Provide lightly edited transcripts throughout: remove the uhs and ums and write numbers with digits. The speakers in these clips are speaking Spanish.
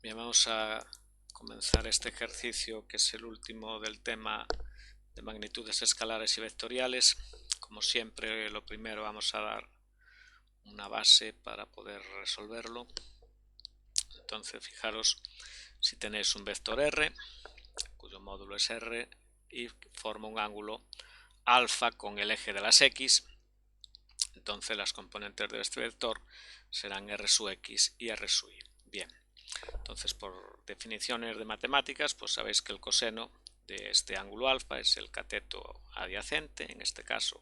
Bien, vamos a comenzar este ejercicio que es el último del tema de magnitudes escalares y vectoriales. Como siempre, lo primero vamos a dar una base para poder resolverlo. Entonces, fijaros, si tenéis un vector r, cuyo módulo es r, y forma un ángulo alfa con el eje de las x, entonces las componentes de este vector serán r sub x y r sub y. Bien. Entonces, por definiciones de matemáticas, pues sabéis que el coseno de este ángulo alfa es el cateto adyacente, en este caso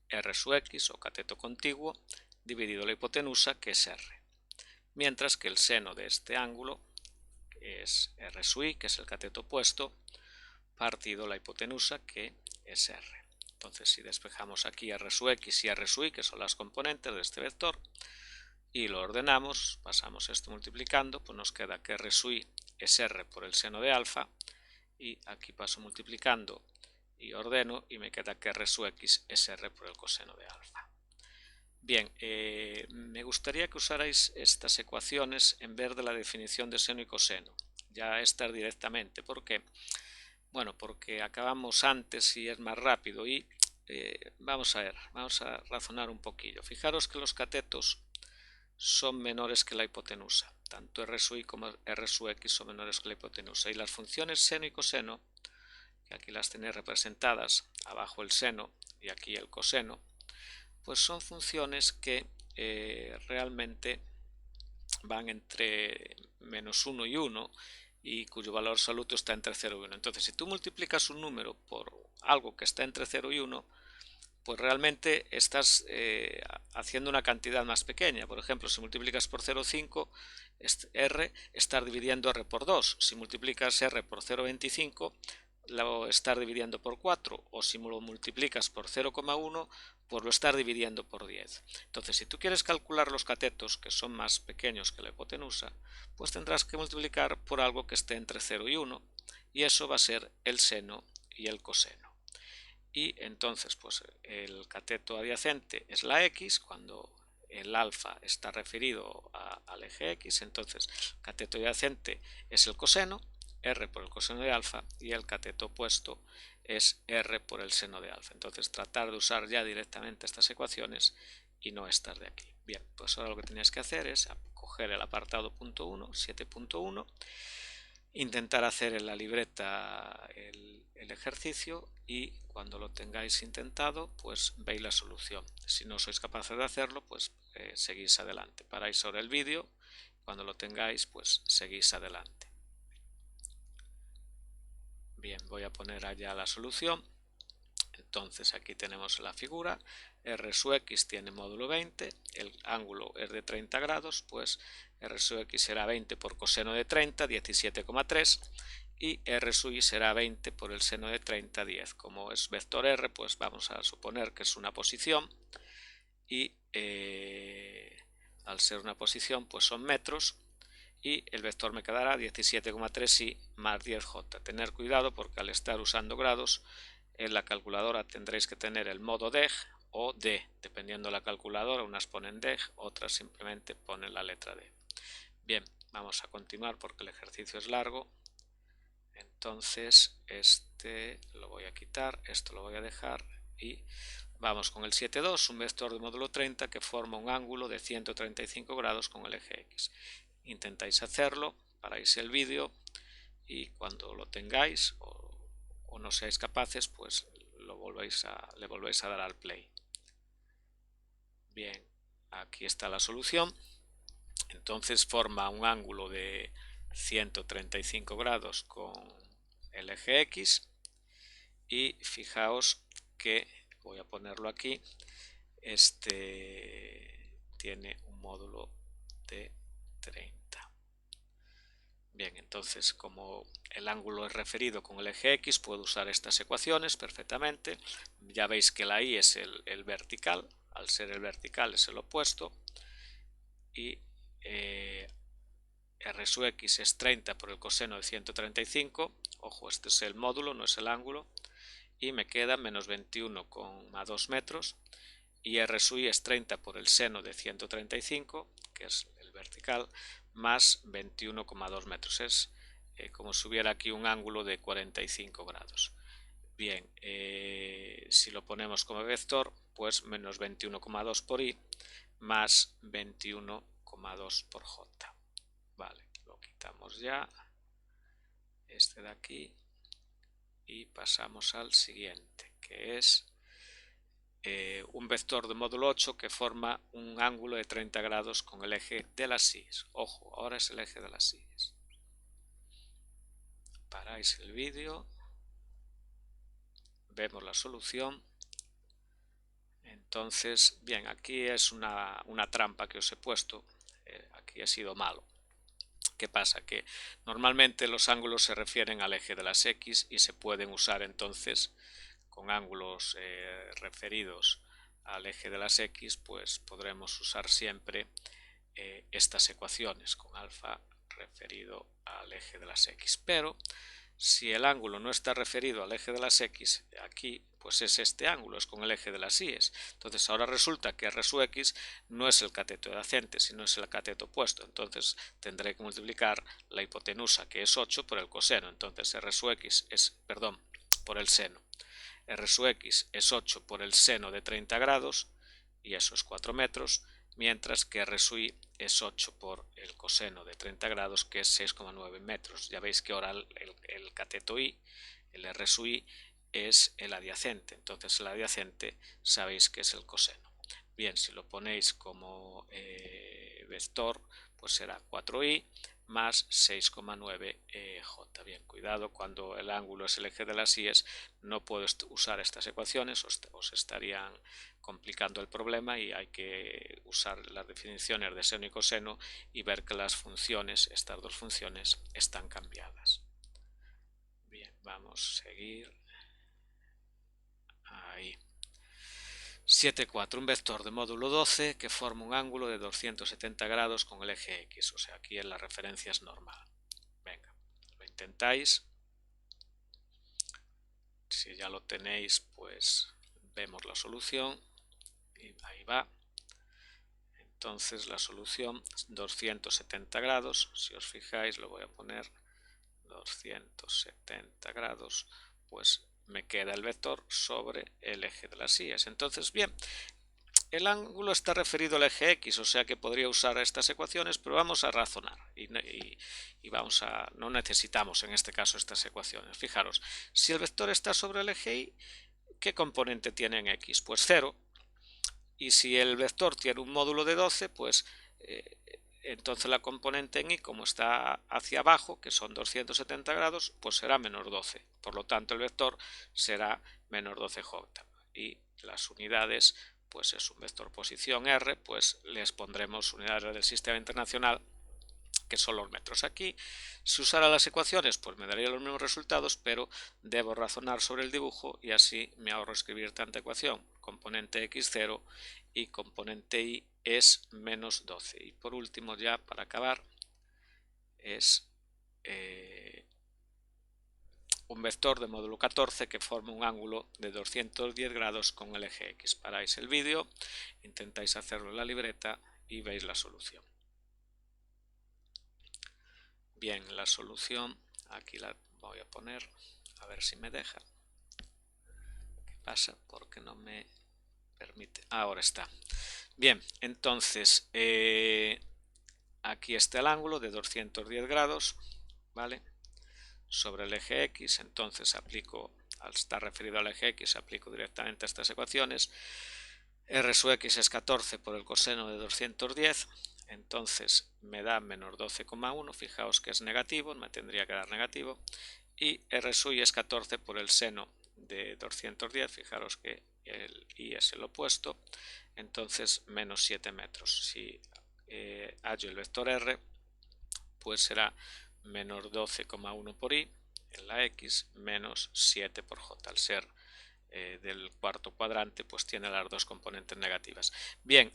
r sub x o cateto contiguo, dividido la hipotenusa, que es r. Mientras que el seno de este ángulo es r sub y, que es el cateto opuesto, partido la hipotenusa, que es r. Entonces, si despejamos aquí r sub x y r sub y, que son las componentes de este vector, y lo ordenamos, pasamos esto multiplicando, pues nos queda que r sub y es r por el seno de alfa, y aquí paso multiplicando y ordeno, y me queda que r sub x es r por el coseno de alfa. Bien, me gustaría que usarais estas ecuaciones en vez de la definición de seno y coseno, ya estas directamente. ¿Por qué? Bueno, porque acabamos antes y es más rápido, y vamos a razonar un poquillo. Fijaros que los catetos son menores que la hipotenusa, tanto r sub y como r sub x son menores que la hipotenusa, y las funciones seno y coseno, que aquí las tenéis representadas, abajo el seno y aquí el coseno, pues son funciones que realmente van entre -1 y 1, y cuyo valor absoluto está entre 0 y 1. Entonces, si tú multiplicas un número por algo que está entre 0 y 1, pues realmente estás haciendo una cantidad más pequeña. Por ejemplo, si multiplicas por 0,5, r, estás dividiendo r por 2. Si multiplicas r por 0,25, lo estás dividiendo por 4. O si lo multiplicas por 0,1, pues lo estás dividiendo por 10. Entonces, si tú quieres calcular los catetos, que son más pequeños que la hipotenusa, pues tendrás que multiplicar por algo que esté entre 0 y 1, y eso va a ser el seno y el coseno. Y entonces, pues el cateto adyacente es la x, cuando el alfa está referido al eje x, entonces el cateto adyacente es el coseno, r por el coseno de alfa, y el cateto opuesto es r por el seno de alfa. Entonces, tratar de usar ya directamente estas ecuaciones y no estas de aquí. Bien, pues ahora lo que tenéis que hacer es coger el apartado punto 1, 7.1, intentar hacer en la libreta el ejercicio, y cuando lo tengáis intentado, pues veis la solución. Si no sois capaces de hacerlo, pues seguís adelante. Paráis sobre el vídeo, cuando lo tengáis, pues seguís adelante. Bien, voy a poner allá la solución. Entonces aquí tenemos la figura, r sub x tiene módulo 20, el ángulo es de 30 grados, pues r sub x será 20 por coseno de 30, 17,3, y r sub y será 20 por el seno de 30, 10. Como es vector r, pues vamos a suponer que es una posición, y al ser una posición, pues son metros, y el vector me quedará 17,3 y más 10j. Tener cuidado porque al estar usando grados, en la calculadora tendréis que tener el modo deg o d, dependiendo de la calculadora. Unas ponen deg, otras simplemente ponen la letra d. Bien, vamos a continuar porque el ejercicio es largo. Entonces este lo voy a quitar, esto lo voy a dejar, y vamos con el 7,2, un vector de módulo 30 que forma un ángulo de 135 grados con el eje x. Intentáis hacerlo, paráis el vídeo, y cuando lo tengáis o no seáis capaces, pues le volvéis a dar al play. Bien, aquí está la solución. Entonces forma un ángulo de 135 grados con el eje x, y fijaos que, voy a ponerlo aquí, este tiene un módulo de 30. Bien, entonces como el ángulo es referido con el eje x, puedo usar estas ecuaciones perfectamente. Ya veis que la y es el vertical, al ser el vertical es el opuesto, y r sub x es 30 por el coseno de 135, ojo, este es el módulo, no es el ángulo, y me queda menos 21,2 metros, y r sub y es 30 por el seno de 135, que es el vertical, más 21,2 metros. Es como si hubiera aquí un ángulo de 45 grados. Bien, si lo ponemos como vector, pues menos 21,2 por i más 21,2 por j. Vale, lo quitamos ya, este de aquí, y pasamos al siguiente, que es un vector de módulo 8 que forma un ángulo de 30 grados con el eje de las Y. Ojo, ahora es el eje de las Y. Paráis el vídeo, vemos la solución. Entonces, bien, aquí es una trampa que os he puesto, aquí he sido malo. ¿Qué pasa? Que normalmente los ángulos se refieren al eje de las X y se pueden usar entonces con ángulos referidos al eje de las X, pues podremos usar siempre estas ecuaciones con alfa referido al eje de las X. Pero si el ángulo no está referido al eje de las X, aquí pues es este ángulo, es con el eje de las Y. Entonces ahora resulta que R sub X no es el cateto adyacente, sino es el cateto opuesto. Entonces tendré que multiplicar la hipotenusa, que es 8, por el coseno. Entonces R sub X es, perdón, por el seno. R sub X es 8 por el seno de 30 grados, y eso es 4 metros, mientras que R sub I es 8 por el coseno de 30 grados, que es 6,9 metros. Ya veis que ahora el cateto I, el R sub I, es el adyacente. Entonces el adyacente sabéis que es el coseno. Bien, si lo ponéis como vector, pues será 4i más 6,9 j. Bien, cuidado, cuando el ángulo es el eje de las Y, no puedo usar estas ecuaciones, os estarían complicando el problema, y hay que usar las definiciones de seno y coseno y ver que las funciones, estas dos funciones, están cambiadas. Bien, vamos a seguir. Ahí. 7,4, un vector de módulo 12 que forma un ángulo de 270 grados con el eje X, o sea, aquí en la referencia es normal. Venga, lo intentáis. Si ya lo tenéis, pues vemos la solución, y ahí va. Entonces la solución 270 grados, si os fijáis lo voy a poner 270 grados, pues me queda el vector sobre el eje de las Y. Entonces, bien, el ángulo está referido al eje X, o sea que podría usar estas ecuaciones, pero vamos a razonar y no necesitamos en este caso estas ecuaciones. Fijaros, si el vector está sobre el eje Y, ¿qué componente tiene en X? Pues 0. Y si el vector tiene un módulo de 12, pues entonces la componente en Y, como está hacia abajo, que son 270 grados, pues será menos 12. Por lo tanto, el vector será menos 12j. Y las unidades, pues es un vector posición R, pues les pondremos unidades del sistema internacional, que son los metros. Aquí, si usara las ecuaciones, pues me daría los mismos resultados, pero debo razonar sobre el dibujo y así me ahorro escribir tanta ecuación. Componente x0 y componente y es menos 12. Y por último, ya para acabar, es un vector de módulo 14 que forma un ángulo de 210 grados con el eje X. Paráis el vídeo, intentáis hacerlo en la libreta y veis la solución. Bien, la solución, aquí la voy a poner, a ver si me deja. ¿Qué pasa? Porque no me permite. Ahora está. Bien, entonces, aquí está el ángulo de 210 grados, ¿vale? Sobre el eje X, entonces aplico, al estar referido al eje X, aplico directamente a estas ecuaciones. R sub X es 14 por el coseno de 210, entonces me da menos 12,1, fijaos que es negativo, me tendría que dar negativo, y R sub Y es 14 por el seno de 210, fijaros que el Y es el opuesto, entonces menos 7 metros. Si hallo el vector R, pues será menos 12,1 por I en la X menos 7 por J. Al ser del cuarto cuadrante, pues tiene las dos componentes negativas. Bien,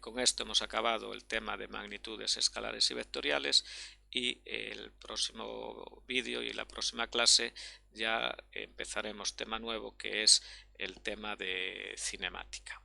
con esto hemos acabado el tema de magnitudes escalares y vectoriales, y el próximo vídeo y la próxima clase ya empezaremos tema nuevo, que es el tema de cinemática.